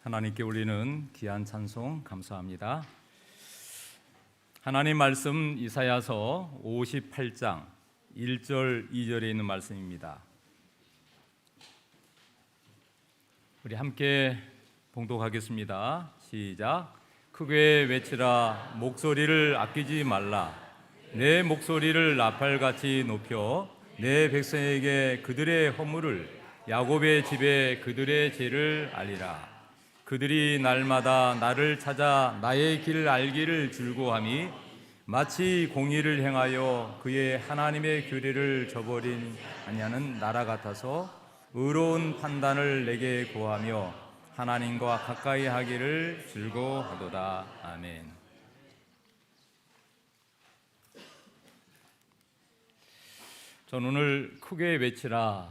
하나님께 올리는 귀한 찬송 감사합니다. 하나님 말씀 이사야서 58장 1절 2절에 있는 말씀입니다. 우리 함께 봉독하겠습니다. 시작. 크게 외치라, 목소리를 아끼지 말라. 내 목소리를 나팔같이 높여 내 백성에게 그들의 허물을, 야곱의 집에 그들의 죄를 알리라. 그들이 날마다 나를 찾아 나의 길을 알기를 즐거워함이 마치 공의를 행하여 그의 하나님의 규례를 저버린 아니하는 나라 같아서 의로운 판단을 내게 구하며 하나님과 가까이 하기를 즐거워하도다. 아멘. 전 오늘 크게 외치라,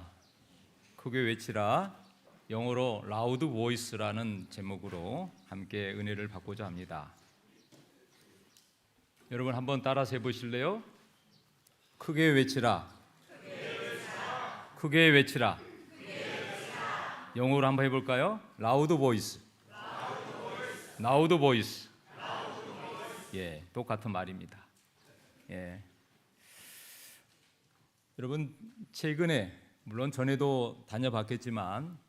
영어로 라우드 보이스라는 제목으로 함께 은혜를 받고자 합니다. 여러분 한번 따라서 해보실래요? 크게 외치라. 크게 외치라. 영어로 한번 해볼까요? 라우드 보이스. 라우드 보이스. 예, 똑같은 말입니다. 예. 여러분 최근에 물론 전에도 다녀봤겠지만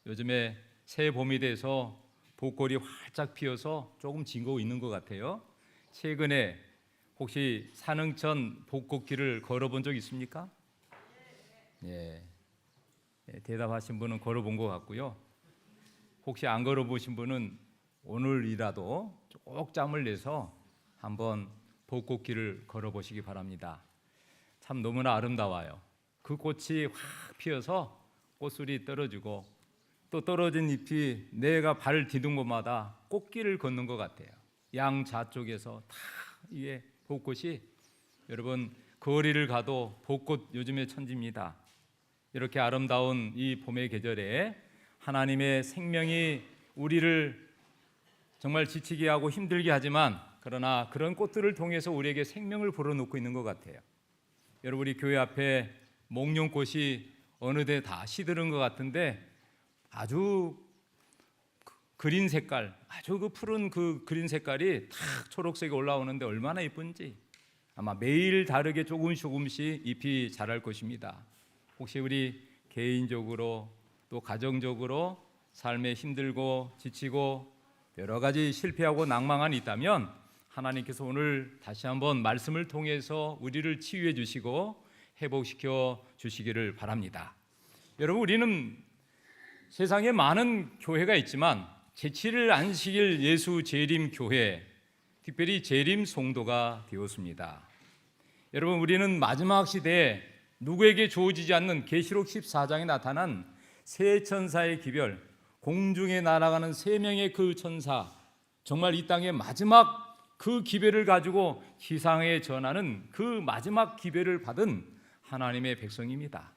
요즘에 새 봄이 돼서 벚꽃이 활짝 피어서 조금 진고 있는 것 같아요. 최근에 혹시 산흥천 벚꽃길을 걸어본 적 있습니까? 예. 대답하신 분은 걸어본 것 같고요. 혹시 안 걸어보신 분은 오늘이라도 쪽잠을 내서 한번 벚꽃길을 걸어보시기 바랍니다. 참 너무나 아름다워요. 그 꽃이 확 피어서 꽃술이 떨어지고 또 떨어진 잎이 내가 발을 디딘 곳마다 꽃길을 걷는 것 같아요. 양좌쪽에서 다 위에 벚꽃이, 여러분 거리를 가도 벚꽃 요즘에 천지입니다. 이렇게 아름다운 이 봄의 계절에 하나님의 생명이 우리를 정말 지치게 하고 힘들게 하지만 그러나 그런 꽃들을 통해서 우리에게 생명을 불어넣고 있는 것 같아요. 여러분 우리 교회 앞에 목련꽃이 어느 데 다 시드른 것 같은데 아주 그린 색깔, 아주 그 푸른 그 그린 색깔이 탁 초록색이 올라오는데 얼마나 예쁜지 아마 매일 다르게 조금씩 잎이 자랄 것입니다. 혹시 우리 개인적으로 또 가정적으로 삶에 힘들고 지치고 여러 가지 실패하고 낭망이 있다면 하나님께서 오늘 다시 한번 말씀을 통해서 우리를 치유해 주시고 회복시켜 주시기를 바랍니다. 여러분 우리는 세상에 많은 교회가 있지만 제7일 안식일 예수 재림 교회, 특별히 재림 성도가 되었습니다. 여러분 우리는 마지막 시대에 누구에게 주어지지 않는 계시록 14장에 나타난 세 천사의 기별, 공중에 날아가는 세 명의 그 천사, 정말 이 땅의 마지막 그 기별을 가지고 지상에 전하는 그 마지막 기별을 받은 하나님의 백성입니다.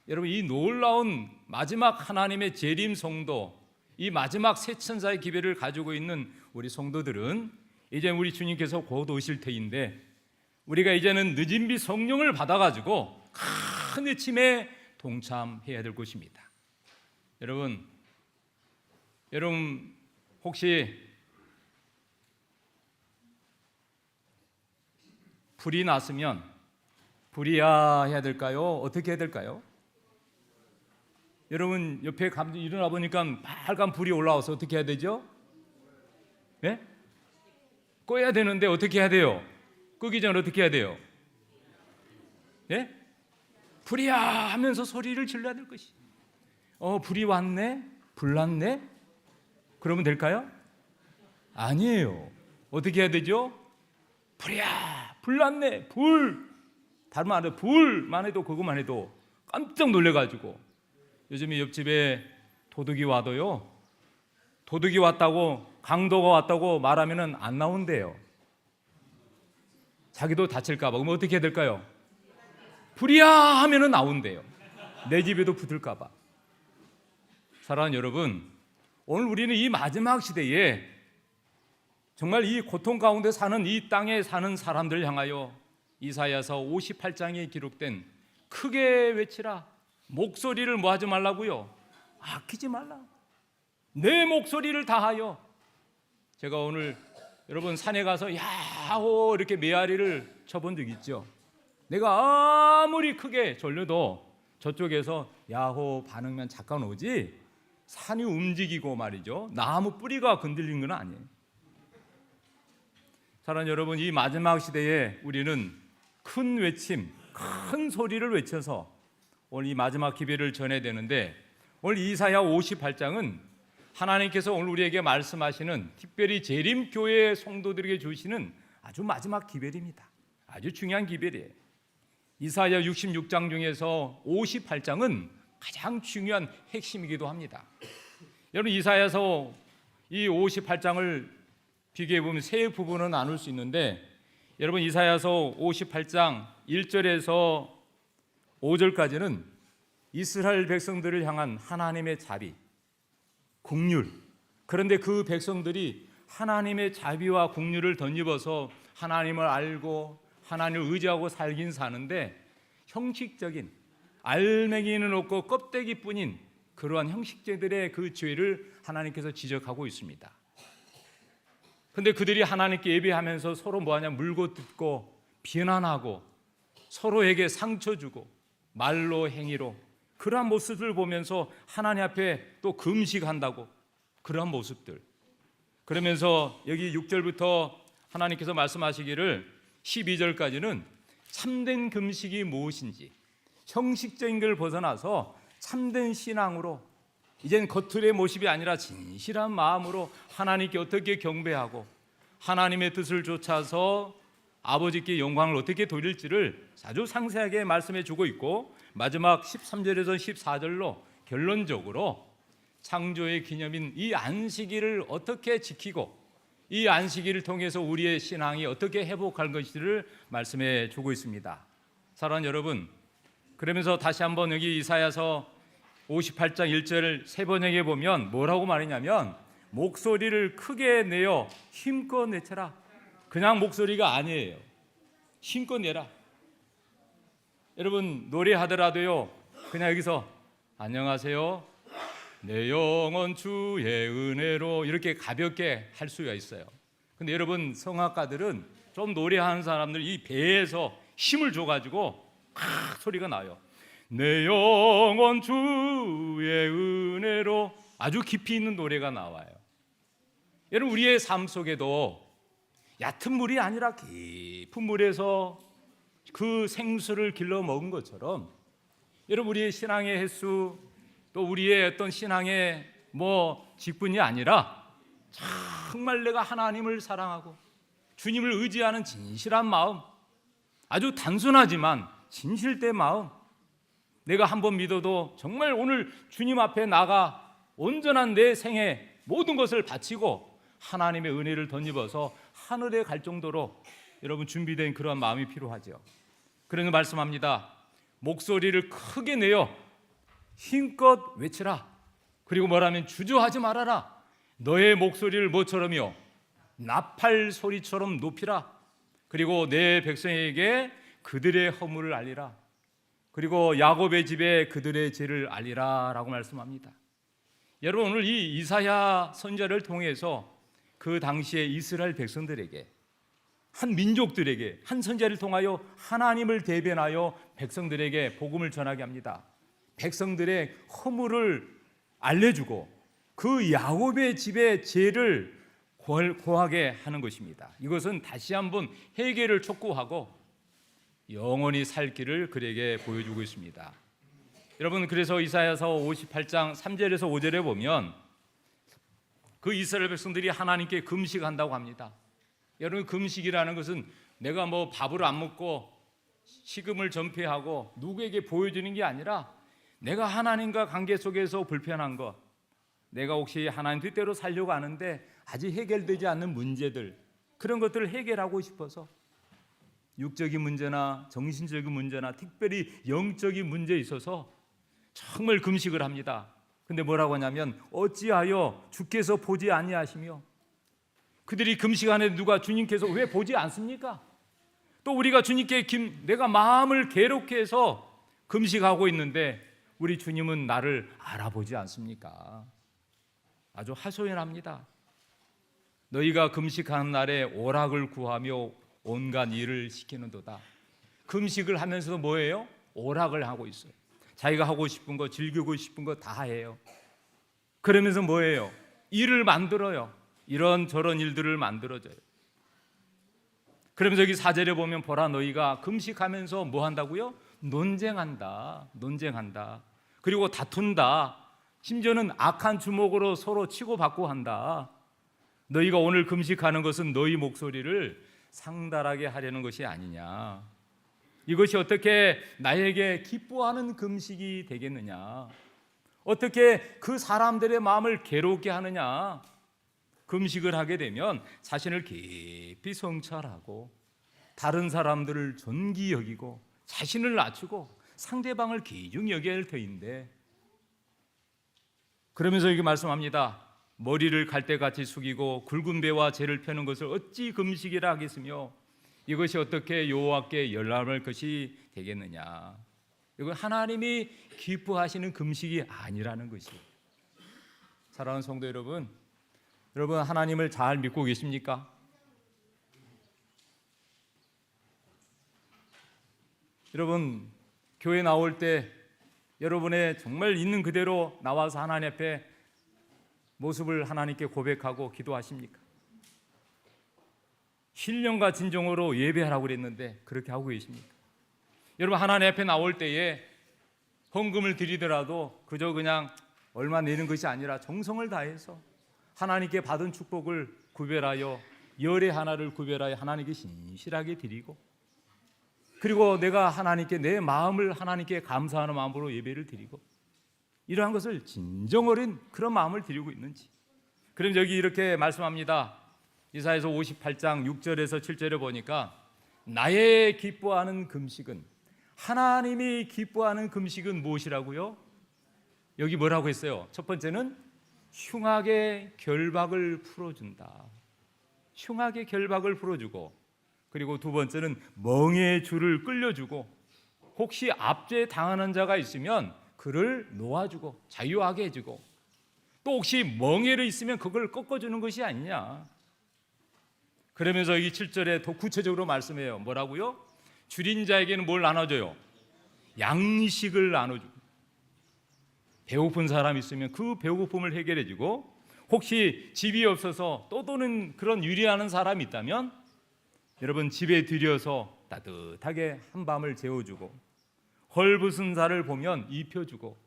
여러분 이 놀라운 마지막 하나님의 재림 성도, 이 마지막 세 천사의 기별을 가지고 있는 우리 성도들은 이제 우리 주님께서 곧 오실 터인데 우리가 이제는 늦은 비 성령을 받아가지고 큰 외침에 동참해야 될 것입니다. 여러분 혹시 불이 났으면 불이야 해야 될까요? 어떻게 해야 될까요? 여러분 옆에 일어나 보니까 빨간 불이 올라와서 어떻게 해야 되죠? 네? 꺼야 되는데 어떻게 해야 돼요? 끄기 전에 어떻게 해야 돼요? 네? 불이야 하면서 소리를 질러야 될 것이. 불이 왔네? 불 났네? 그러면 될까요? 아니에요. 어떻게 해야 되죠? 불이야, 불 났네, 불. 다른 말 안 해도 불만 해도 그것만 해도 깜짝 놀래가지고 요즘에 옆집에 도둑이 와도요, 도둑이 왔다고 강도가 왔다고 말하면 안 나온대요. 자기도 다칠까 봐. 그럼 어떻게 해야 될까요? 불이야 하면은 나온대요. 내 집에도 붙을까 봐. 사랑하는 여러분, 오늘 우리는 이 마지막 시대에 정말 이 고통 가운데 사는 이 땅에 사는 사람들을 향하여 이사야서 58장에 기록된 크게 외치라, 목소리를 뭐 하지 말라고요? 아끼지 말라. 내 목소리를 다하여. 제가 오늘 여러분 산에 가서 야호 이렇게 메아리를 쳐본 적 있죠. 내가 아무리 크게 졸려도 저쪽에서 야호 반응만 잠깐 오지 산이 움직이고 말이죠, 나무 뿌리가 건들린 건 아니에요. 사랑하는 여러분, 이 마지막 시대에 우리는 큰 외침, 큰 소리를 외쳐서 오늘 이 마지막 기별을 전해야 되는데, 오늘 이사야 58장은 하나님께서 오늘 우리에게 말씀하시는, 특별히 재림교회 성도들에게 주시는 아주 마지막 기별입니다. 아주 중요한 기별이에요. 이사야 66장 중에서 58장은 가장 중요한 핵심이기도 합니다. 여러분, 이사야서 이 58장을 비교해 보면 세 부분은 나눌 수 있는데, 여러분 이사야서 58장 1절에서 5절까지는 이스라엘 백성들을 향한 하나님의 자비, 긍휼. 그런데 그 백성들이 하나님의 자비와 긍휼을 덧입어서 하나님을 알고 하나님을 의지하고 살긴 사는데, 형식적인 알맹이는 없고 껍데기뿐인 그러한 형식제들의 그 죄를 하나님께서 지적하고 있습니다. 근데 그들이 하나님께 예배하면서 서로 뭐하냐, 물고 뜯고 비난하고 서로에게 상처 주고 말로 행위로 그러한 모습을 보면서 하나님 앞에 또 금식한다고, 그러한 모습들. 그러면서 여기 6절부터 하나님께서 말씀하시기를 12절까지는 참된 금식이 무엇인지, 형식적인 걸 벗어나서 참된 신앙으로, 이젠 겉틀의 모습이 아니라 진실한 마음으로 하나님께 어떻게 경배하고 하나님의 뜻을 좇아서 아버지께 영광을 어떻게 돌릴지를 아주 상세하게 말씀해 주고 있고, 마지막 13절에서 14절로 결론적으로 창조의 기념인 이 안식일을 어떻게 지키고 이 안식일을 통해서 우리의 신앙이 어떻게 회복할 것인지를 말씀해 주고 있습니다. 사랑하는 여러분, 그러면서 다시 한번 여기 이사야서 58장 1절을 세 번역해 보면 뭐라고 말하냐면, 목소리를 크게 내어 힘껏 내쳐라. 그냥 목소리가 아니에요. 힘껏 내라. 여러분, 노래하더라도요, 그냥 여기서 안녕하세요, 내 영혼 주의 은혜로 이렇게 가볍게 할 수가 있어요. 근데 여러분, 성악가들은 좀 노래하는 사람들 이 배에서 힘을 줘가지고 소리가 나요. 내 영혼 주의 은혜로 아주 깊이 있는 노래가 나와요. 여러분, 우리의 삶 속에도 얕은 물이 아니라 깊은 물에서 그 생수를 길러 먹은 것처럼, 여러분 우리의 신앙의 횟수, 또 우리의 어떤 신앙의 직분이 아니라 정말 내가 하나님을 사랑하고 주님을 의지하는 진실한 마음, 아주 단순하지만 진실된 마음, 내가 한번 믿어도 정말 오늘 주님 앞에 나가 온전한 내 생애 모든 것을 바치고 하나님의 은혜를 덧입어서 하늘에 갈 정도로 여러분 준비된 그런 마음이 필요하죠. 그래서 말씀합니다. 목소리를 크게 내어 힘껏 외치라. 그리고 뭐라면 주저하지 말아라. 너의 목소리를 뭐처럼요? 나팔 소리처럼 높이라. 그리고 내 백성에게 그들의 허물을 알리라. 그리고 야곱의 집에 그들의 죄를 알리라 라고 말씀합니다. 여러분, 오늘 이 이사야 선지자를 통해서 그 당시에 이스라엘 백성들에게, 한 민족들에게 한 선지자를 통하여 하나님을 대변하여 백성들에게 복음을 전하게 합니다. 백성들의 허물을 알려주고 그 야곱의 집의 죄를 고하게 하는 것입니다. 이것은 다시 한번 회개를 촉구하고 영원히 살 길을 그에게 보여주고 있습니다. 여러분, 그래서 이사야서 58장 3절에서 5절에 보면 그 이스라엘 백성들이 하나님께 금식한다고 합니다. 여러분, 금식이라는 것은 내가 밥을 안 먹고 식음을 전폐하고 누구에게 보여주는 게 아니라, 내가 하나님과 관계 속에서 불편한 것, 내가 혹시 하나님 뜻대로 살려고 하는데 아직 해결되지 않는 문제들, 그런 것들을 해결하고 싶어서 육적인 문제나 정신적인 문제나 특별히 영적인 문제에 있어서 정말 금식을 합니다. 근데 뭐라고 하냐면, 어찌하여 주께서 보지 아니하시며, 그들이 금식하는데 누가, 주님께서 왜 보지 않습니까? 또 우리가 주님께 내가 마음을 괴롭게 해서 금식하고 있는데 우리 주님은 나를 알아보지 않습니까? 아주 하소연합니다. 너희가 금식하는 날에 오락을 구하며 온갖 일을 시키는도다. 금식을 하면서도 뭐예요? 오락을 하고 있어요. 자기가 하고 싶은 거, 즐기고 싶은 거 다 해요. 그러면서 뭐예요? 일을 만들어요. 이런저런 일들을 만들어줘요. 그러면서 여기 4절에 보면 보라 너희가 금식하면서 뭐 한다고요? 논쟁한다. 그리고 다툰다. 심지어는 악한 주먹으로 서로 치고받고 한다. 너희가 오늘 금식하는 것은 너희 목소리를 상달하게 하려는 것이 아니냐. 이것이 어떻게 나에게 기뻐하는 금식이 되겠느냐. 어떻게 그 사람들의 마음을 괴롭게 하느냐. 금식을 하게 되면 자신을 깊이 성찰하고 다른 사람들을 존귀 여기고 자신을 낮추고 상대방을 귀중히 여겨야 할 터인데, 그러면서 여기 말씀합니다. 머리를 갈대같이 숙이고 굵은 배와 재를 펴는 것을 어찌 금식이라 하겠으며 이것이 어떻게 여호와께 열람할 것이 되겠느냐. 이건 하나님이 기뻐하시는 금식이 아니라는 것이에요. 사랑하는 성도 여러분, 여러분 하나님을 잘 믿고 계십니까? 여러분 교회 나올 때 여러분의 정말 있는 그대로 나와서 하나님 앞에 모습을 하나님께 고백하고 기도하십니까? 신령과 진정으로 예배하라고 그랬는데 그렇게 하고 계십니까? 여러분 하나님 앞에 나올 때에 헌금을 드리더라도 그저 그냥 얼마 내는 것이 아니라 정성을 다해서 하나님께 받은 축복을 구별하여 열의 하나를 구별하여 하나님께 신실하게 드리고, 그리고 내가 하나님께 내 마음을 하나님께 감사하는 마음으로 예배를 드리고, 이러한 것을 진정 어린 그런 마음을 드리고 있는지. 그럼 여기 이렇게 말씀합니다. 이사야서 58장 6절에서 7절에 보니까 나의 기뻐하는 금식은, 하나님이 기뻐하는 금식은 무엇이라고요? 여기 뭐라고 했어요? 첫 번째는 흉악의 결박을 풀어준다. 흉악의 결박을 풀어주고, 그리고 두 번째는 멍에의 줄을 끌려주고, 혹시 압제 당하는 자가 있으면 그를 놓아주고 자유하게 해주고, 또 혹시 멍에를 있으면 그걸 꺾어주는 것이 아니냐. 그러면서 이 7절에 더 구체적으로 말씀해요. 뭐라고요? 줄인 자에게는 뭘 나눠줘요? 양식을 나눠주고, 배고픈 사람이 있으면 그 배고픔을 해결해주고, 혹시 집이 없어서 떠도는 그런 유리하는 사람이 있다면 여러분 집에 들여서 따뜻하게 한밤을 재워주고, 헐벗은 자를 보면 입혀주고,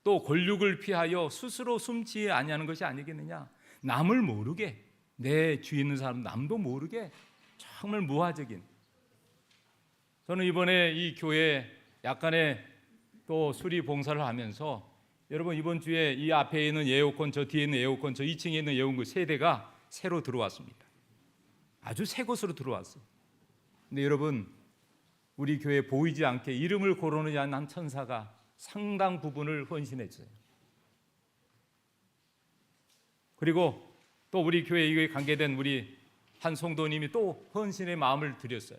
또 권력을 피하여 스스로 숨지 아니하는 것이 아니겠느냐. 남을 모르게, 내 주위에 있는 사람 남도 모르게 정말 무화적인. 저는 이번에 이 교회 약간의 또 수리 봉사를 하면서 여러분 이번 주에 이 앞에 있는 예오콘, 저 뒤에 있는 예오콘, 저 2층에 있는 예오콘 세대가 새로 들어왔습니다. 아주 새 곳으로 들어왔어요. 근데 여러분 우리 교회 보이지 않게 이름을 거론하지 않는 한 천사가 상당 부분을 헌신했어요. 그리고 또 우리 교회에 관계된 우리 한 성도님이 또 헌신의 마음을 드렸어요.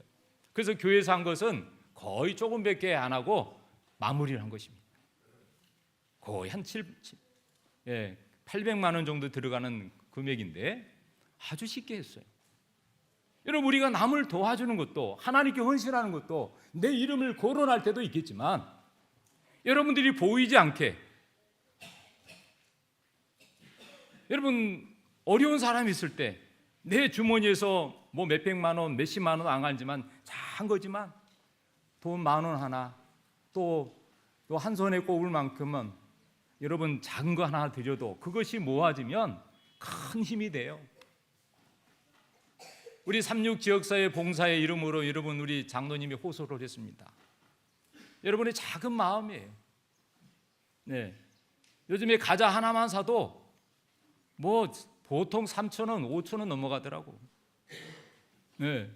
그래서 교회에서 한 것은 거의 조금밖에 안 하고 마무리를 한 것입니다. 거의 한 800만 원 정도 들어가는 금액인데 아주 쉽게 했어요. 여러분 우리가 남을 도와주는 것도, 하나님께 헌신하는 것도 내 이름을 거론할 때도 있겠지만, 여러분들이 보이지 않게, 여러분 어려운 사람이 있을 때 내 주머니에서 뭐 몇백만 원, 몇십만 원 안 가지만 작은 거지만 돈 10,000원 하나, 또 한 손에 꼽을 만큼은 여러분 작은 거 하나 드려도 그것이 모아지면 큰 힘이 돼요. 우리 36 지역사회 봉사의 이름으로 여러분 우리 장로님이 호소를 했습니다. 여러분의 작은 마음이에요. 네. 요즘에 과자 하나만 사도 뭐 보통 3,000원, 5,000원 넘어가더라고. 네.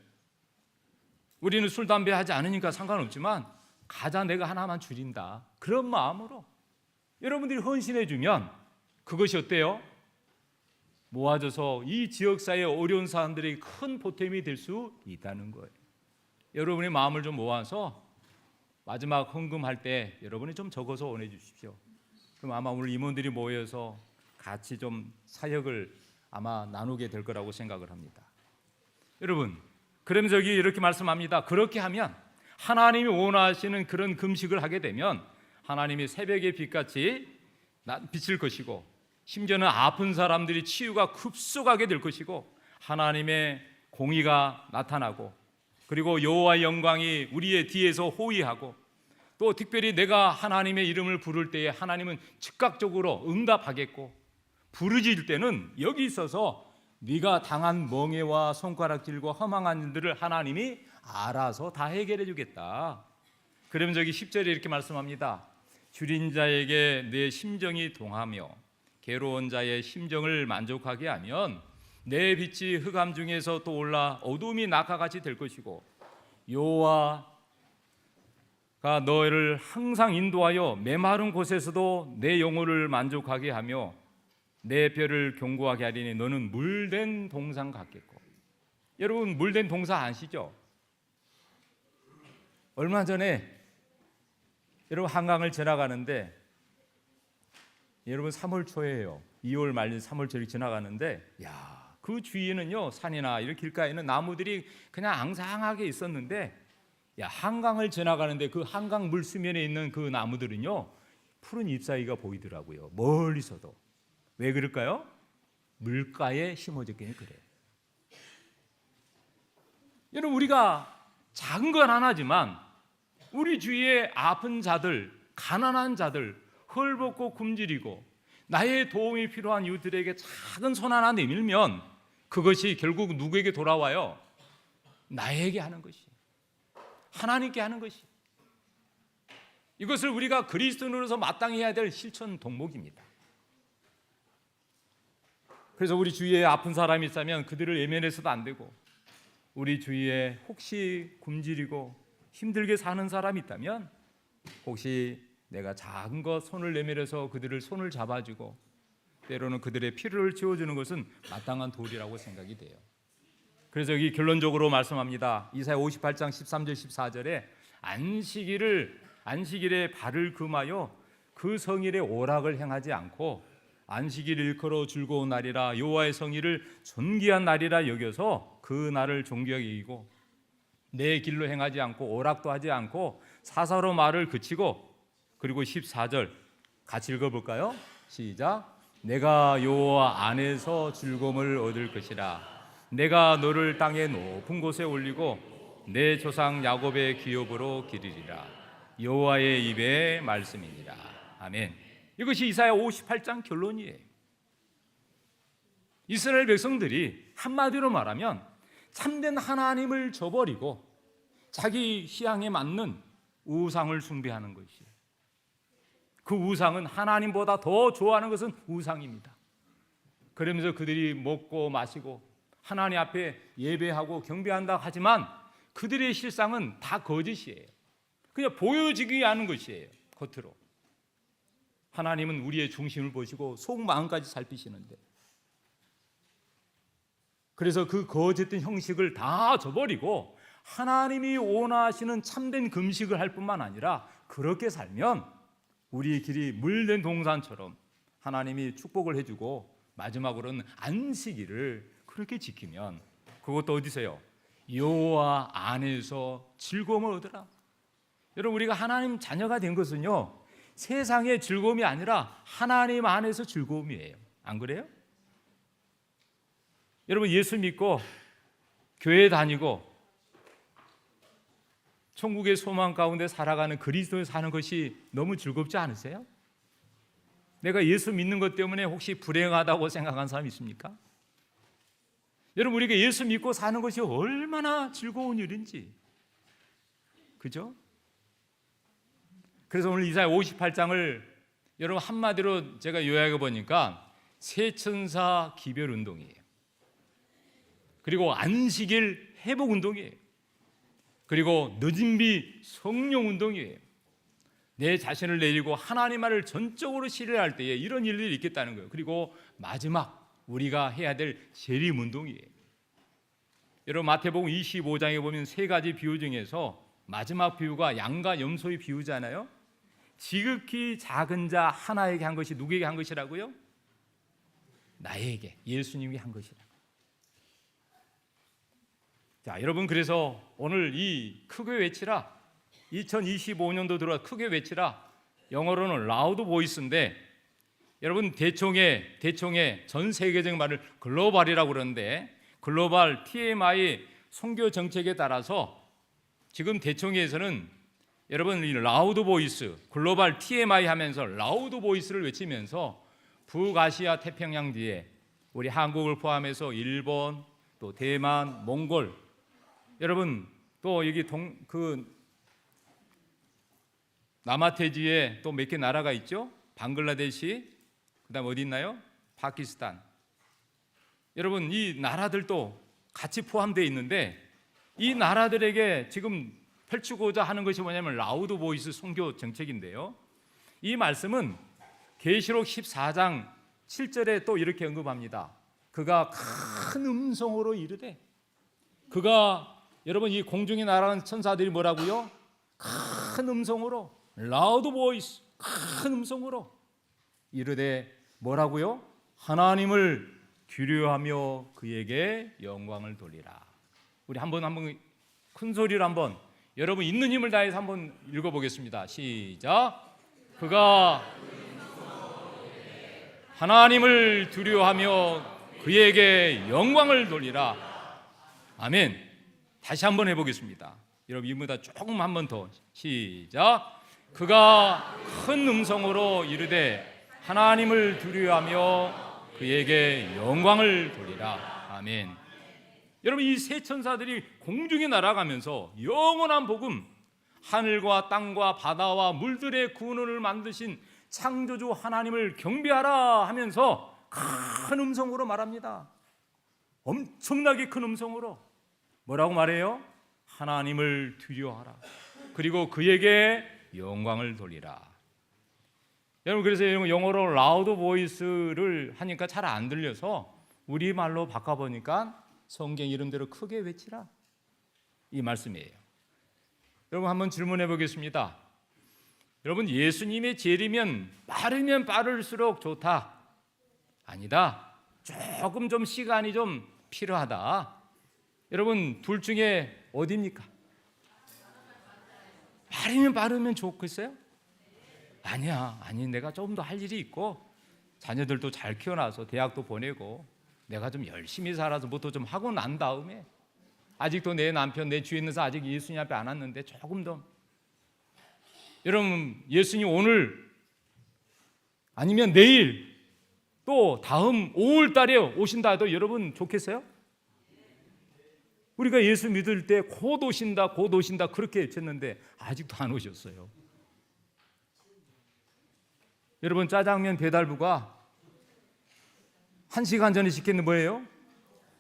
우리는 술, 담배 하지 않으니까 상관없지만 과자 내가 하나만 줄인다. 그런 마음으로 여러분들이 헌신해 주면 그것이 어때요? 모아져서 이 지역사회의 어려운 사람들에게 큰 보탬이 될 수 있다는 거예요. 여러분의 마음을 좀 모아서 마지막 헌금할 때 여러분이 좀 적어서 보내주십시오. 그럼 아마 오늘 임원들이 모여서 같이 좀 사역을 아마 나누게 될 거라고 생각을 합니다. 여러분, 그러면서 여기 이렇게 말씀합니다. 그렇게 하면 하나님이 원하시는 그런 금식을 하게 되면 하나님이 새벽의 빛같이 비칠 것이고, 심지어는 아픈 사람들이 치유가 급속하게 될 것이고, 하나님의 공의가 나타나고, 그리고 여호와의 영광이 우리의 뒤에서 호위하고, 또 특별히 내가 하나님의 이름을 부를 때에 하나님은 즉각적으로 응답하겠고, 부르짖을 때는 여기 있어서 네가 당한 멍에와 손가락질과 허망한 일들을 하나님이 알아서 다 해결해 주겠다. 그러면 저기 10절에 이렇게 말씀합니다. 줄인 자에게 내 심정이 동하며 괴로운 자의 심정을 만족하게 하면 내 빛이 흑암 중에서 또 올라 어둠이 낙하같이 될 것이고, 여호와가 너를 항상 인도하여 메마른 곳에서도 내 영혼을 만족하게 하며 내 뼈를 견고하게 하리니 너는 물된 동상 같겠고. 여러분, 물된 동상 아시죠? 얼마 전에 여러분 한강을 지나가는데, 여러분 3월 초예요. 2월 말 3월 초에 지나가는데, 그 주위에는요, 산이나 이런 길가에는 나무들이 그냥 앙상하게 있었는데, 한강을 지나가는데 그 한강 물수면에 있는 그 나무들은요, 푸른 잎사귀가 보이더라고요. 멀리서도. 왜 그럴까요? 물가에 심어졌기 그래요. 여러분, 우리가 작은 건 하나지만 우리 주위에 아픈 자들, 가난한 자들, 헐벗고 굶주리고 나의 도움이 필요한 이웃들에게 작은 손 하나 내밀면 그것이 결국 누구에게 돌아와요? 나에게 하는 것이, 하나님께 하는 것이. 이것을 우리가 그리스도인으로서 마땅히 해야 될 실천 덕목입니다. 그래서 우리 주위에 아픈 사람이 있다면 그들을 외면해서도 안 되고, 우리 주위에 혹시 굶주리고 힘들게 사는 사람이 있다면 혹시 내가 작은 것 손을 내밀어서 그들을 손을 잡아주고 때로는 그들의 필요를 채워주는 것은 마땅한 도리라고 생각이 돼요. 그래서 여기 결론적으로 말씀합니다. 이사야 58장 13절 14절에 안식일에 발을 금하여 그 성일에 오락을 행하지 않고 안식일을 일컬어 즐거운 날이라 여호와의 성일을 존귀한 날이라 여겨서 그 날을 존귀하게 여기고 내 길로 행하지 않고 오락도 하지 않고 사사로 말을 그치고, 그리고 14절 같이 읽어볼까요? 시작. 내가 여호와 안에서 즐거움을 얻을 것이라. 내가 너를 땅의 높은 곳에 올리고 내 조상 야곱의 기업으로 기르리라. 여호와의 입의 말씀이니라. 아멘. 이것이 이사야 58장 결론이에요. 이스라엘 백성들이 한마디로 말하면 참된 하나님을 저버리고 자기 취향에 맞는 우상을 숭배하는 것이에요. 그 우상은 하나님보다 더 좋아하는 것은 우상입니다. 그러면서 그들이 먹고 마시고 하나님 앞에 예배하고 경배한다 하지만 그들의 실상은 다 거짓이에요. 그냥 보여지기 하는 것이에요. 겉으로. 하나님은 우리의 중심을 보시고 속마음까지 살피시는데, 그래서 그 거짓된 형식을 다 저버리고 하나님이 원하시는 참된 금식을 할 뿐만 아니라 그렇게 살면 우리의 길이 물된 동산처럼 하나님이 축복을 해주고 마지막으로는 안식일을 그렇게 지키면 그것도 어디서요? 여호와 안에서 즐거움을 얻으라. 여러분, 우리가 하나님 자녀가 된 것은요, 세상의 즐거움이 아니라 하나님 안에서 즐거움이에요. 안 그래요? 여러분, 예수 믿고 교회 다니고 천국의 소망 가운데 살아가는 그리스도에 사는 것이 너무 즐겁지 않으세요? 내가 예수 믿는 것 때문에 혹시 불행하다고 생각하는 사람이 있습니까? 여러분, 우리가 예수 믿고 사는 것이 얼마나 즐거운 일인지, 그죠? 그래서 오늘 이사야 58장을 여러분 한마디로 제가 요약해 보니까 세천사 기별 운동이에요. 그리고 안식일 회복 운동이에요. 그리고 늦은 비 성령 운동이에요. 내 자신을 내리고 하나님 말을 전적으로 신뢰할 때에 이런 일들이 있겠다는 거예요. 그리고 마지막 우리가 해야 될 재림 운동이에요. 여러분, 마태복음 25장에 보면 세 가지 비유 중에서 마지막 비유가 양과 염소의 비유잖아요. 지극히 작은 자 하나에게 한 것이 누구에게 한 것이라고요? 나에게 예수님이 한 것이라. 자, 여러분, 그래서 오늘 이 크게 외치라, 2025년도 들어와 크게 외치라, 영어로는 라우드 보이스인데, 여러분 대총회 전 세계적인 말을 글로벌이라고 그러는데, 글로벌 TMI 선교 정책에 따라서 지금 대총회에서는 여러분 이 라우드 보이스, 글로벌 TMI 하면서 라우드 보이스를 외치면서 북아시아 태평양 뒤에 우리 한국을 포함해서 일본, 또 대만, 몽골, 여러분 또 여기 남아태지에 또 몇 개 나라가 있죠? 방글라데시, 그다음 어디 있나요? 파키스탄. 여러분 이 나라들도 같이 포함되어 있는데, 이 나라들에게 지금 펼치고자 하는 것이 뭐냐면 라우드 보이스 선교 정책인데요. 이 말씀은 계시록 14장 7절에 또 이렇게 언급합니다. 그가 큰 음성으로 이르되, 그가 여러분 이 공중에 날아가는 천사들이 뭐라고요? 큰 음성으로, 라우드 보이스, 큰 음성으로 이르되 뭐라고요? 하나님을 두려워하며 그에게 영광을 돌리라. 우리 한번 큰 소리로 한번, 여러분 있는 힘을 다해서 한번 읽어보겠습니다. 시작. 그가 하나님을 두려워하며 그에게 영광을 돌리라. 아멘. 다시 한번 해보겠습니다. 여러분 이보다 조금 한 번 더. 시작. 그가 큰 음성으로 이르되 하나님을 두려워하며 그에게 영광을 돌리라. 아멘. 여러분 이 세 천사들이 공중에 날아가면서 영원한 복음, 하늘과 땅과 바다와 물들의 근원을 만드신 창조주 하나님을 경배하라 하면서 큰 음성으로 말합니다. 엄청나게 큰 음성으로 뭐라고 말해요? 하나님을 두려워하라. 그리고 그에게 영광을 돌리라. 여러분 그래서 영어로 라우드 보이스를 하니까 잘 안 들려서 우리말로 바꿔보니까 성경 이름대로 크게 외치라, 이 말씀이에요. 여러분 한번 질문해 보겠습니다. 여러분 예수님의 재림이면 빠르면 빠를수록 좋다? 아니다. 조금 좀 시간이 좀 필요하다. 여러분 둘 중에 어디입니까? 빠르면 좋겠어요? 아니 내가 조금 더 할 일이 있고 자녀들도 잘 키워놔서 대학도 보내고 내가 좀 열심히 살아서 뭐도 좀 하고 난 다음에, 아직도 내 남편, 내 주위에 있는 사람 아직 예수님 앞에 안 왔는데 조금 더. 여러분 예수님 오늘 아니면 내일 또 다음 5월 달에 오신다 해도 여러분 좋겠어요? 우리가 예수 믿을 때 곧 오신다 그렇게 외쳤는데 아직도 안 오셨어요. 여러분 짜장면 배달부가 1시간 전에 시켰는데 뭐예요?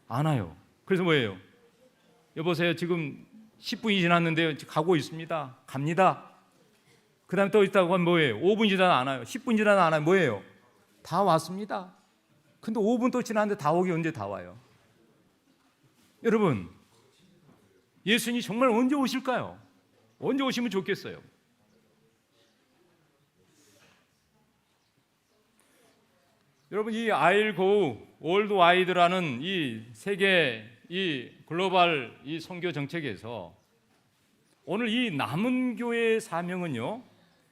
안 와요. 그래서 뭐예요? 여보세요, 지금 10분이 지났는데 가고 있습니다. 갑니다. 그 다음에 또 있다고 하면 뭐예요? 5분 지나도 안 와요. 10분 지나도 안 와요. 뭐예요? 다 왔습니다. 근데 5분 또 지났는데 다 오기 언제 다 와요? 여러분 예수님이 정말 언제 오실까요? 언제 오시면 좋겠어요? 여러분 이 아일고 월드와이드라는 이 세계 이 글로벌 이 선교 정책에서 오늘 이 남은 교회의 사명은요,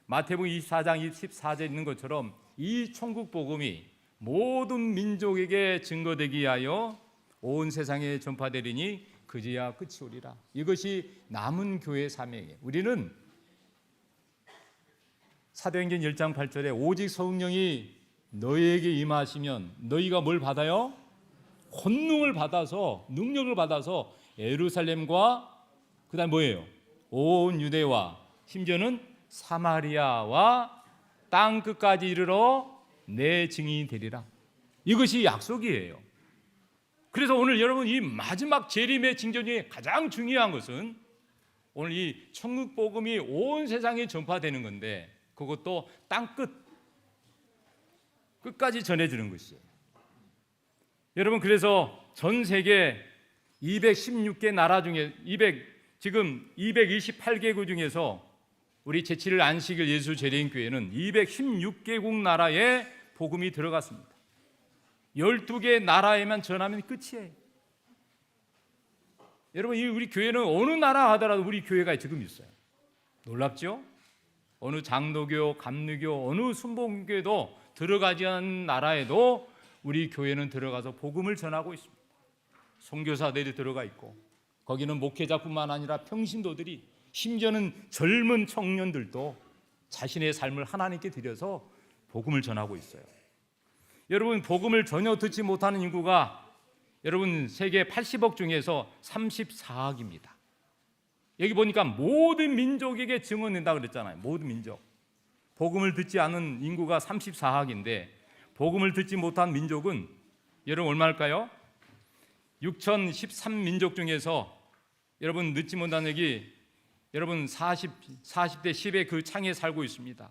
마태복음 24장 24절에 있는 것처럼 이 천국 복음이 모든 민족에게 증거되기 위하여 온 세상에 전파되리니 그제야 끝이 오리라. 이것이 남은 교회의 사명이에요. 우리는 사도행전 1장 8절에 오직 성령이 너희에게 임하시면 너희가 뭘 받아요? 권능을 받아서, 능력을 받아서 예루살렘과 그 다음 뭐예요? 온 유대와 심지어는 사마리아와 땅 끝까지 이르러 내 증인이 되리라. 이것이 약속이에요. 그래서 오늘 여러분 이 마지막 재림의 징조 중에 가장 중요한 것은 오늘 이 천국 복음이 온 세상에 전파되는 건데, 그것도 땅 끝까지 전해지는 것이에요. 여러분 그래서 전 세계 216개 나라 중에 지금 228개국 중에서 우리 제7일 안식일 예수 재림교회는 216개국 나라에 복음이 들어갔습니다. 12개 나라에만 전하면 끝이에요. 여러분, 우리 교회는 어느 나라 하더라도 우리 교회가 지금 있어요. 놀랍죠? 어느 장로교, 감리교, 어느 순복음교회도 들어가지 않은 나라에도 우리 교회는 들어가서 복음을 전하고 있습니다. 선교사들이 들어가 있고, 거기는 목회자뿐만 아니라 평신도들이, 심지어는 젊은 청년들도 자신의 삶을 하나님께 드려서 복음을 전하고 있어요. 여러분, 복음을 전혀 듣지 못하는 인구가 여러분 세계 80억 중에서 34억입니다. 여기 보니까 모든 민족에게 증언된다 그랬잖아요. 모든 민족. 복음을 듣지 않은 인구가 34억인데 복음을 듣지 못한 민족은 여러분 얼마일까요? 6,013민족 중에서 여러분 듣지 못한 여기 여러분 40대 10의 그 창에 살고 있습니다.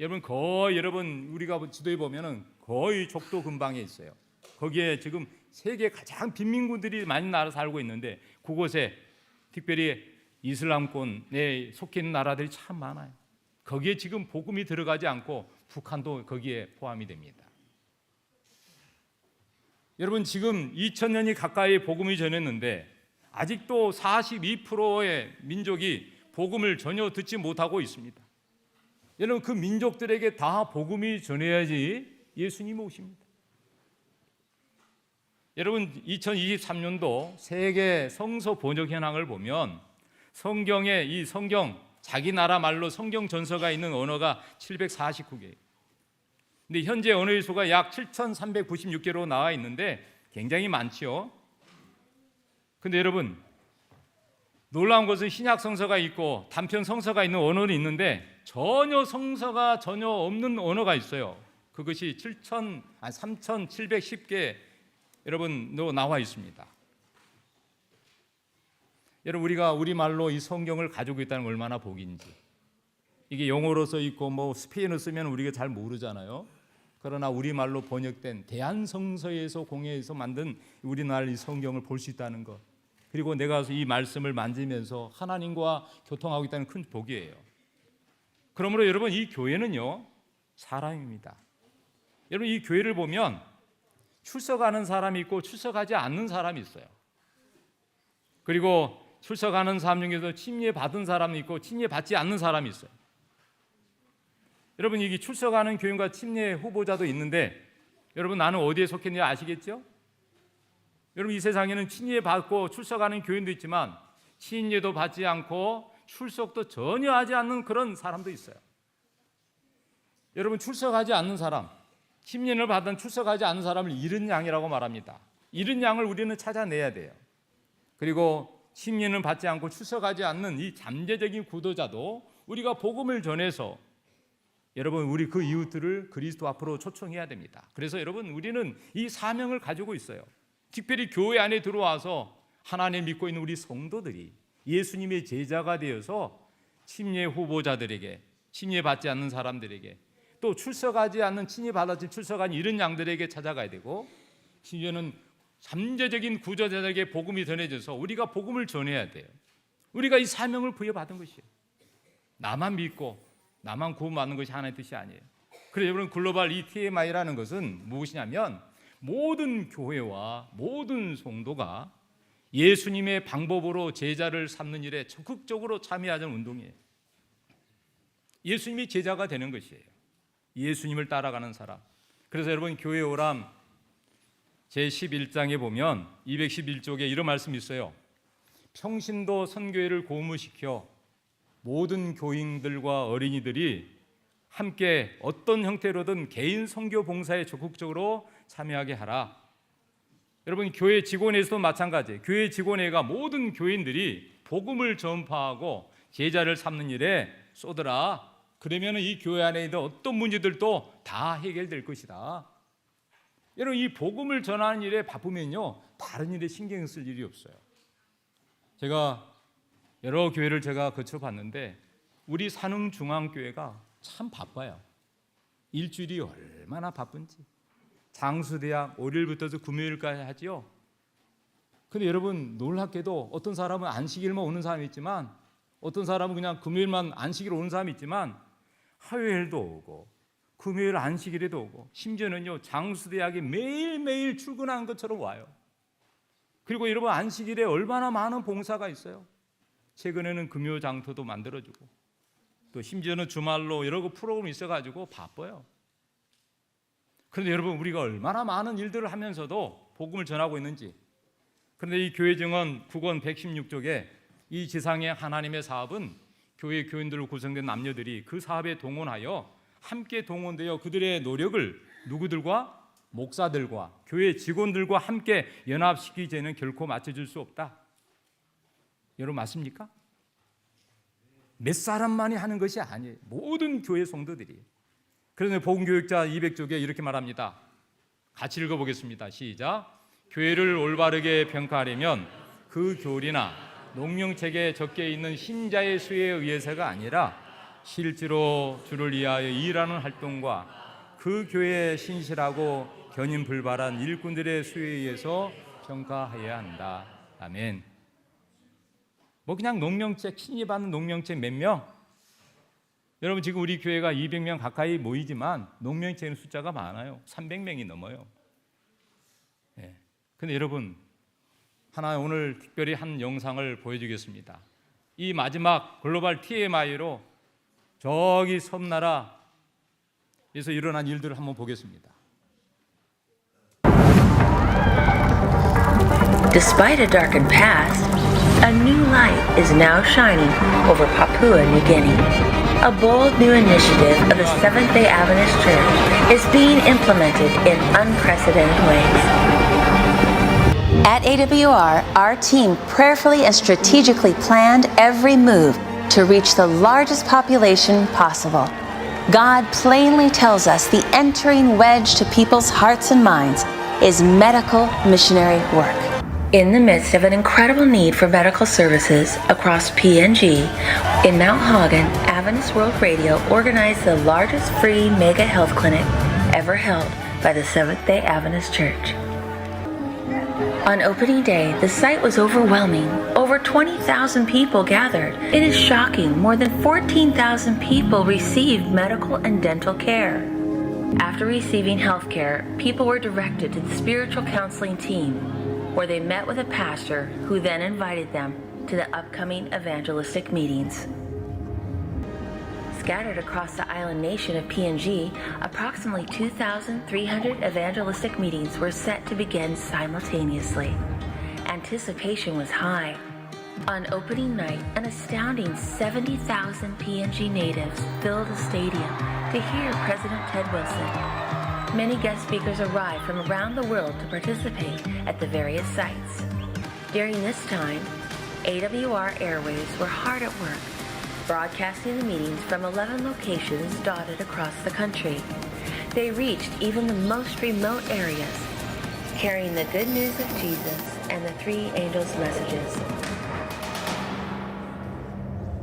여러분 거의 여러분 우리가 지도에 보면은 거의 족도 근방에 있어요. 거기에 지금 세계 가장 빈민군들이 많이 나라 살고 있는데 그곳에 특별히 이슬람권에 속해 있는 나라들이 참 많아요. 거기에 지금 복음이 들어가지 않고 북한도 거기에 포함이 됩니다. 여러분 지금 2000년이 가까이 복음이 전했는데 아직도 42%의 민족이 복음을 전혀 듣지 못하고 있습니다. 여러분 그 민족들에게 다 복음이 전해야지 예수님이 오십니다. 여러분 2023년도 세계 성서 번역 현황을 보면 성경에 이 성경 자기 나라 말로 성경 전서가 있는 언어가 749개예요. 근데 현재 언어의 수가 약 7,396개로 나와 있는데 굉장히 많지요. 근데 여러분 놀라운 것은 신약 성서가 있고 단편 성서가 있는 언어는 있는데 전혀 성서가 전혀 없는 언어가 있어요. 그것이 3,710개 여러분도 나와 있습니다. 여러분 우리가 우리말로 이 성경을 가지고 있다는 건 얼마나 복인지. 이게 영어로 써 있고 뭐 스페인어 쓰면 우리가 잘 모르잖아요. 그러나 우리말로 번역된 대한성서에서 공회에서 만든 우리나라 이 성경을 볼 수 있다는 것, 그리고 내가 이 말씀을 만지면서 하나님과 교통하고 있다는 큰 복이에요. 그러므로 여러분 이 교회는요 사람입니다. 여러분 이 교회를 보면 출석하는 사람이 있고 출석하지 않는 사람이 있어요. 그리고 출석하는 사람 중에서 침례 받은 사람이 있고 침례 받지 않는 사람이 있어요. 여러분 이게 출석하는 교인과 침례 후보자도 있는데 여러분 나는 어디에 속했는지 아시겠죠? 여러분 이 세상에는 침례 받고 출석하는 교인도 있지만 침례도 받지 않고 출석도 전혀 하지 않는 그런 사람도 있어요. 여러분 출석하지 않는 사람, 침례를 받은 출석하지 않는 사람을 잃은 양이라고 말합니다. 잃은 양을 우리는 찾아내야 돼요. 그리고 침례는 받지 않고 출석하지 않는 이 잠재적인 구도자도 우리가 복음을 전해서 여러분 우리 그 이웃들을 그리스도 앞으로 초청해야 됩니다. 그래서 여러분 우리는 이 사명을 가지고 있어요. 특별히 교회 안에 들어와서 하나님 믿고 있는 우리 성도들이 예수님의 제자가 되어서 침례 후보자들에게, 침례 받지 않는 사람들에게, 또 출석하지 않는 침례 받았지 출석한 이런 양들에게 찾아가야 되고, 심지어는 잠재적인 구조자들에게 복음이 전해져서 우리가 복음을 전해야 돼요. 우리가 이 사명을 부여받은 것이에요. 나만 믿고 나만 구원받는 것이 하나의 뜻이 아니에요. 그래서 여러분 글로벌 이 TMI라는 것은 무엇이냐면 모든 교회와 모든 성도가 예수님의 방법으로 제자를 삼는 일에 적극적으로 참여하는 운동이에요. 예수님이 제자가 되는 것이에요. 예수님을 따라가는 사람. 그래서 여러분 교회 오람 제11장에 보면 211쪽에 이런 말씀이 있어요. 평신도 선교회를 고무시켜 모든 교인들과 어린이들이 함께 어떤 형태로든 개인 선교 봉사에 적극적으로 참여하게 하라. 여러분 교회 직원회에서도 마찬가지예요. 교회 직원회가 모든 교인들이 복음을 전파하고 제자를 삼는 일에 쏟으라. 그러면 이 교회 안에 있는 어떤 문제들도 다 해결될 것이다. 여러분 이 복음을 전하는 일에 바쁘면요 다른 일에 신경 쓸 일이 없어요. 제가 여러 교회를 제가 거쳐봤는데 우리 산흥중앙교회가 참 바빠요. 일주일이 얼마나 바쁜지. 장수대학 월요일부터 금요일까지 하지요. 근데 여러분 놀랍게도 어떤 사람은 안식일만 오는 사람이 있지만 어떤 사람은 그냥 금요일만 안식일 오는 사람이 있지만 화요일도 오고 금요일 안식일에도 오고, 심지어는요 장수대학에 매일매일 출근하는 것처럼 와요. 그리고 여러분, 안식일에 얼마나 많은 봉사가 있어요. 최근에는 금요 장터도 만들어주고, 또 심지어는 주말로 여러 프로그램이 있어가지고 바빠요. 그런데 여러분, 우리가 얼마나 많은 일들을 하면서도 복음을 전하고 있는지. 그런데 이 교회 증언 9권 116쪽에 이 지상의 하나님의 사업은 교회 교인들로 구성된 남녀들이 그 사업에 동원하여 함께 동원되어 그들의 노력을 누구들과? 목사들과 교회 직원들과 함께 연합시키기에는 결코 맞춰줄 수 없다. 여러분, 맞습니까? 몇 사람만이 하는 것이 아니에요. 모든 교회 성도들이. 그런데 복음교육자 200쪽에 이렇게 말합니다. 같이 읽어보겠습니다. 시작. 교회를 올바르게 평가하려면 그 교리나 농령책에 적혀 있는 신자의 수에 의해서가 아니라 실제로 주를 위하여 일하는 활동과 그 교회에 신실하고 견인불발한 일꾼들의 수에 의해서 평가해야 한다. 아멘. 뭐 그냥 농령책, 신입하는 농령책 몇 명? 여러분, 지금 우리 교회가 200명 가까이 모이지만 농령책의 숫자가 많아요. 300명이 넘어요. 예. 근데 여러분, 하나 오늘 특별히 한 영상을 보여주겠습니다. 이 마지막 글로벌 TMI로 저기 섬나라에서 일어난 일들을 한번 보겠습니다. Despite a darkened past, a new light is now shining over Papua New Guinea. A bold new initiative of the Seventh-day Adventist Church is being implemented in unprecedented ways. At AWR, our team prayerfully and strategically planned every move to reach the largest population possible. God plainly tells us the entering wedge to people's hearts and minds is medical missionary work. In the midst of an incredible need for medical services across PNG, in Mount Hagen, Adventist World Radio organized the largest free mega health clinic ever held by the Seventh-day Adventist Church. On opening day, the site was overwhelming. Over 20,000 people gathered. It is shocking, more than 14,000 people received medical and dental care. After receiving health care, people were directed to the spiritual counseling team, where they met with a pastor who then invited them to the upcoming evangelistic meetings. Scattered across the island nation of PNG, approximately 2,300 evangelistic meetings were set to begin simultaneously. Anticipation was high. On opening night, an astounding 70,000 PNG natives filled the stadium to hear President Ted Wilson. Many guest speakers arrived from around the world to participate at the various sites. During this time, AWR Airwaves were hard at work, broadcasting the meetings from 11 locations dotted across the country. They reached even the most remote areas, carrying the good news of Jesus and the three angels' messages.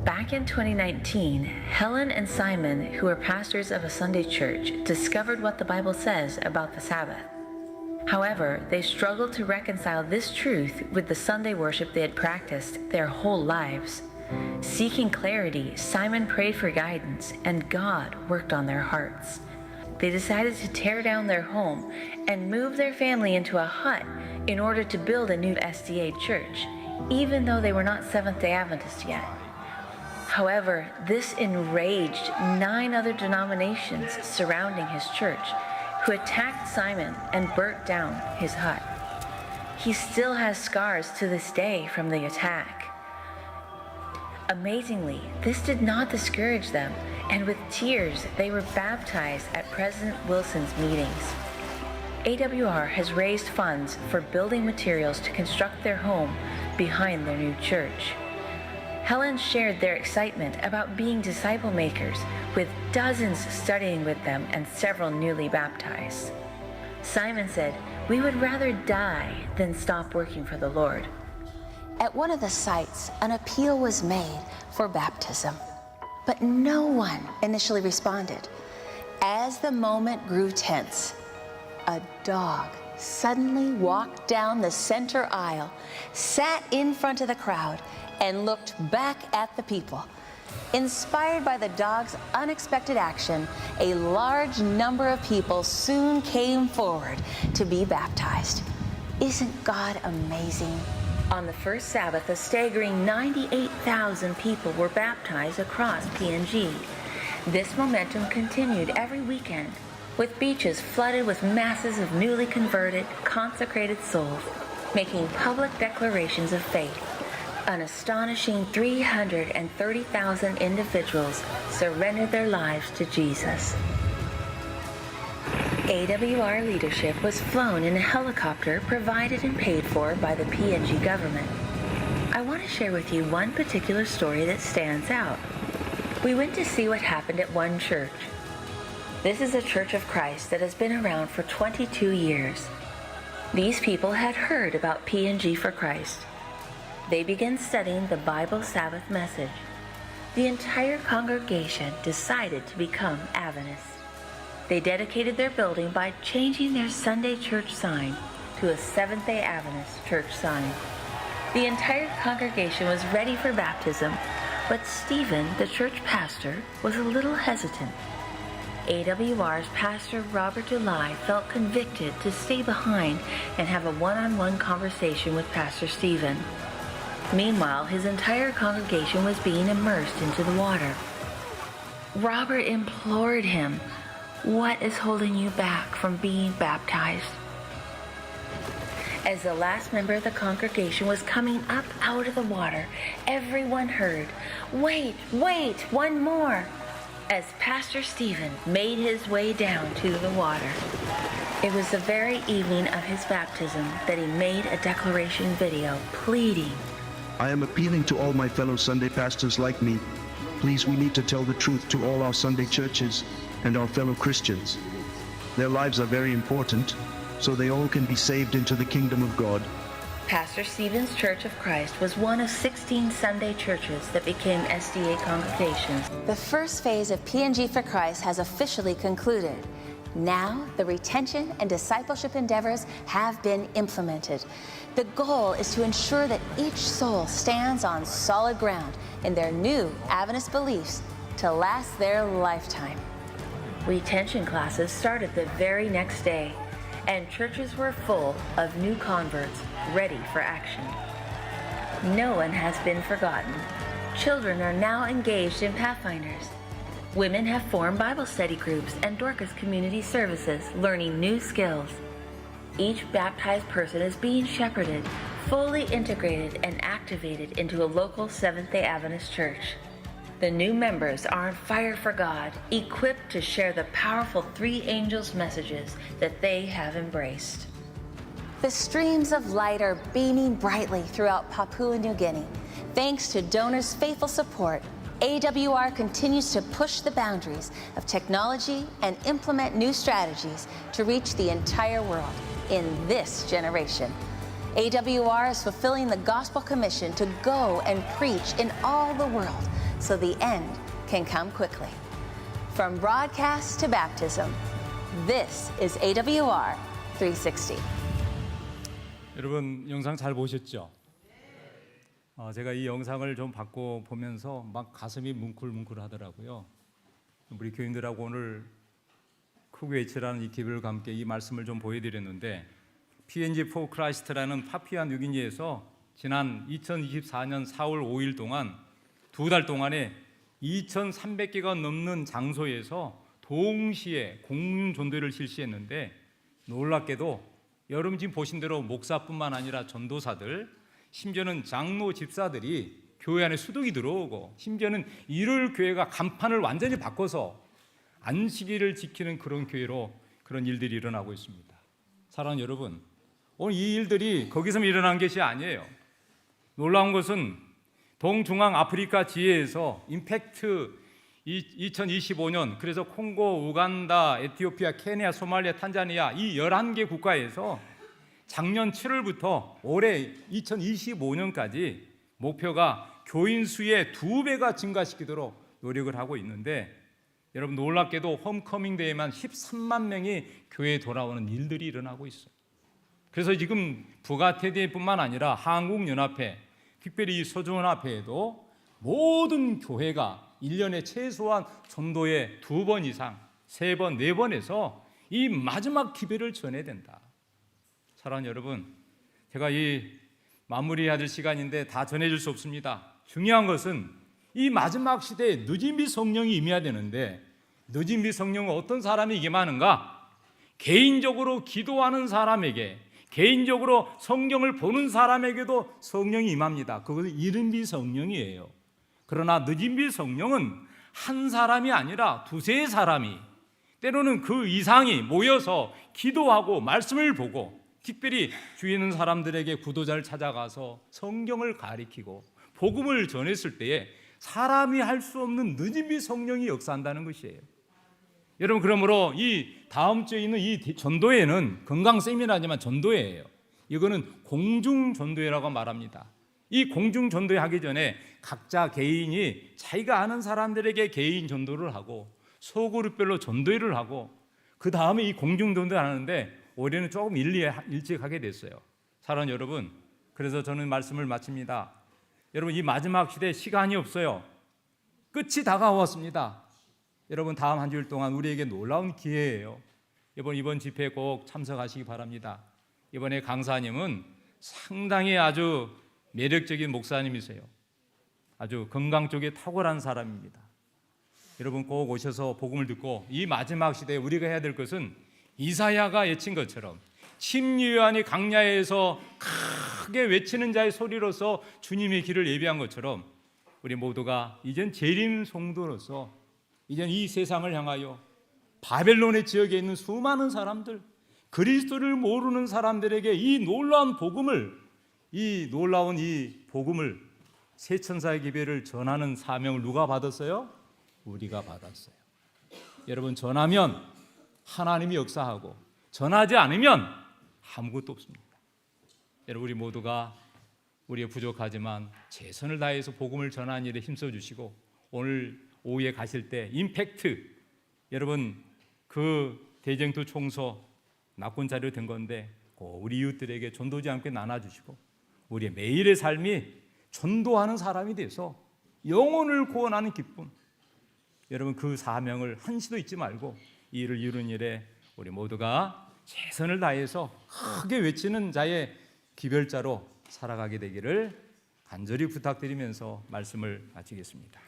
Back in 2019, Helen and Simon, who are pastors of a Sunday church, discovered what the Bible says about the Sabbath. However, they struggled to reconcile this truth with the Sunday worship they had practiced their whole lives. Seeking clarity, Simon prayed for guidance, and God worked on their hearts. They decided to tear down their home and move their family into a hut in order to build a new SDA church, even though they were not Seventh-day Adventists yet. However, this enraged 9 other denominations surrounding his church, who attacked Simon and burnt down his hut. He still has scars to this day from the attack. Amazingly, this did not discourage them, and with tears, they were baptized at President Wilson's meetings. AWR has raised funds for building materials to construct their home behind their new church. Helen shared their excitement about being disciple makers, with dozens studying with them and several newly baptized. Simon said, "We would rather die than stop working for the Lord." At one of the sites, an appeal was made for baptism, but no one initially responded. As the moment grew tense, a dog suddenly walked down the center aisle, sat in front of the crowd, and looked back at the people. Inspired by the dog's unexpected action, a large number of people soon came forward to be baptized. Isn't God amazing? On the first Sabbath, a staggering 98,000 people were baptized across PNG. This momentum continued every weekend, with beaches flooded with masses of newly converted, consecrated souls, making public declarations of faith. An astonishing 330,000 individuals surrendered their lives to Jesus. AWR leadership was flown in a helicopter provided and paid for by the PNG government. I want to share with you one particular story that stands out. We went to see what happened at one church. This is a Church of Christ that has been around for 22 years. These people had heard about PNG for Christ. They began studying the Bible Sabbath message. The entire congregation decided to become Adventists. They dedicated their building by changing their Sunday church sign to a Seventh-day Adventist church sign. The entire congregation was ready for baptism, but Stephen, the church pastor, was a little hesitant. AWR's Pastor Robert July felt convicted to stay behind and have a one-on-one conversation with Pastor Stephen. Meanwhile, his entire congregation was being immersed into the water. Robert implored him, "What is holding you back from being baptized?" As the last member of the congregation was coming up out of the water, everyone heard, "Wait, wait, one more," as Pastor Stephen made his way down to the water. It was the very evening of his baptism that he made a declaration video pleading, I am appealing to all my fellow Sunday pastors like me. Please, we need to tell the truth to all our Sunday churches and our fellow Christians. Their lives are very important, so they all can be saved into the kingdom of God. Pastor Stephen's Church of Christ was one of 16 Sunday churches that became SDA congregations. The first phase of PNG for Christ has officially concluded. Now, the retention and discipleship endeavors have been implemented. The goal is to ensure that each soul stands on solid ground in their new Adventist beliefs to last their lifetime. Retention classes started the very next day, and churches were full of new converts ready for action. No one has been forgotten. Children are now engaged in Pathfinders. Women have formed Bible study groups and Dorcas Community Services, learning new skills. Each baptized person is being shepherded, fully integrated and activated into a local Seventh-day Adventist church. The new members are on fire for God, equipped to share the powerful three angels' messages that they have embraced. The streams of light are beaming brightly throughout Papua New Guinea. Thanks to donors' faithful support, AWR continues to push the boundaries of technology and implement new strategies to reach the entire world in this generation. AWR is fulfilling the gospel commission to go and preach in all the world so the end can come quickly. From broadcast to baptism, this is AWR 360. 여러분 영상 잘 보셨죠? 제가 이 영상을 좀 받고 보면서 막 가슴이 뭉클뭉클 하더라고요. 우리 교인들하고 오늘 크고 외치라는 이 기별과 함께 이 말씀을 좀 보여드렸는데, PNG for Christ라는 파푸아 뉴기니에서 지난 2024년 4월 5일 동안 두 달 동안에 2,300개가 넘는 장소에서 동시에 공중 전도를 실시했는데, 놀랍게도 여러분 지금 보신 대로 목사뿐만 아니라 전도사들, 심지어는 장로 집사들이 교회 안에 수독이 들어오고, 심지어는 일요일 교회가 간판을 완전히 바꿔서 안식일을 지키는 그런 교회로 그런 일들이 일어나고 있습니다. 사랑하는 여러분, 오늘 이 일들이 거기서 일어난 것이 아니에요. 놀라운 것은 동중앙 아프리카 지혜에서 임팩트 2025년, 그래서 콩고, 우간다, 에티오피아, 케냐, 소말리아, 탄자니아 이 11개 국가에서 작년 7월부터 올해 2025년까지 목표가 교인 수의 2배가 증가시키도록 노력을 하고 있는데, 여러분 놀랍게도 홈커밍 데이만 13만 명이 교회에 돌아오는 일들이 일어나고 있어요. 그래서 지금 부가테디뿐만 아니라 한국연합회, 특별히 이 소중연합회에도 모든 교회가 1년에 최소한 전도에 2번 이상, 3번, 4번에서 이 마지막 기별을 전해야 된다. 사랑하는 여러분, 제가 이 마무리해야 될 시간인데 다 전해줄 수 없습니다. 중요한 것은 이 마지막 시대에 늦은비 성령이 임해야 되는데, 늦은비 성령은 어떤 사람이 임하는가? 개인적으로 기도하는 사람에게, 개인적으로 성경을 보는 사람에게도 성령이 임합니다. 그것은 이른비 성령이에요. 그러나 늦은비 성령은 한 사람이 아니라 2-3사람이, 때로는 그 이상이 모여서 기도하고 말씀을 보고, 특별히 주위에 있는 사람들에게 구도자를 찾아가서 성경을 가리키고 복음을 전했을 때에 사람이 할 수 없는 늦은비 성령이 역사한다는 것이에요. 여러분, 그러므로 이 다음 주에 있는 이 전도회는 건강 세미나지만 전도회예요. 이거는 공중 전도회라고 말합니다. 이 공중 전도회 하기 전에 각자 개인이 자기가 아는 사람들에게 개인 전도를 하고 소그룹별로 전도회를 하고, 그 다음에 이 공중 전도를 하는데 올해는 조금 일찍 하게 됐어요. 사랑하는 여러분, 그래서 저는 말씀을 마칩니다. 여러분, 이 마지막 시대에 시간이 없어요. 끝이 다가왔습니다. 여러분, 다음 한 주일 동안 우리에게 놀라운 기회예요. 이번 집회에 꼭 참석하시기 바랍니다. 이번에 강사님은 상당히 아주 매력적인 목사님이세요. 아주 건강 쪽에 탁월한 사람입니다. 여러분, 꼭 오셔서 복음을 듣고, 이 마지막 시대에 우리가 해야 될 것은 이사야가 외친 것처럼 침례요한이 강야에서 크게 외치는 자의 소리로서 주님의 길을 예비한 것처럼 우리 모두가 이젠 재림 성도로서 이젠 이 세상을 향하여 바벨론의 지역에 있는 수많은 사람들, 그리스도를 모르는 사람들에게 이 놀라운 복음을, 이 놀라운 이 복음을, 새 천사의 기별을 전하는 사명을 누가 받았어요? 우리가 받았어요. 여러분, 전하면 하나님이 역사하고, 전하지 않으면 아무것도 없습니다. 여러분, 우리 모두가 우리의 부족하지만 최선을 다해서 복음을 전하는 일에 힘써 주시고, 오늘 오후에 가실 때 임팩트, 여러분 그 대쟁투 총소 낙권 자료 된 건데 꼭 우리 이웃들에게 전도지 않게 나눠주시고, 우리의 매일의 삶이 전도하는 사람이 돼서 영혼을 구원하는 기쁨, 여러분 그 사명을 한시도 잊지 말고 이 일을 이루는 일에 우리 모두가 최선을 다해서 크게 외치는 자의 기별자로 살아가게 되기를 간절히 부탁드리면서 말씀을 마치겠습니다.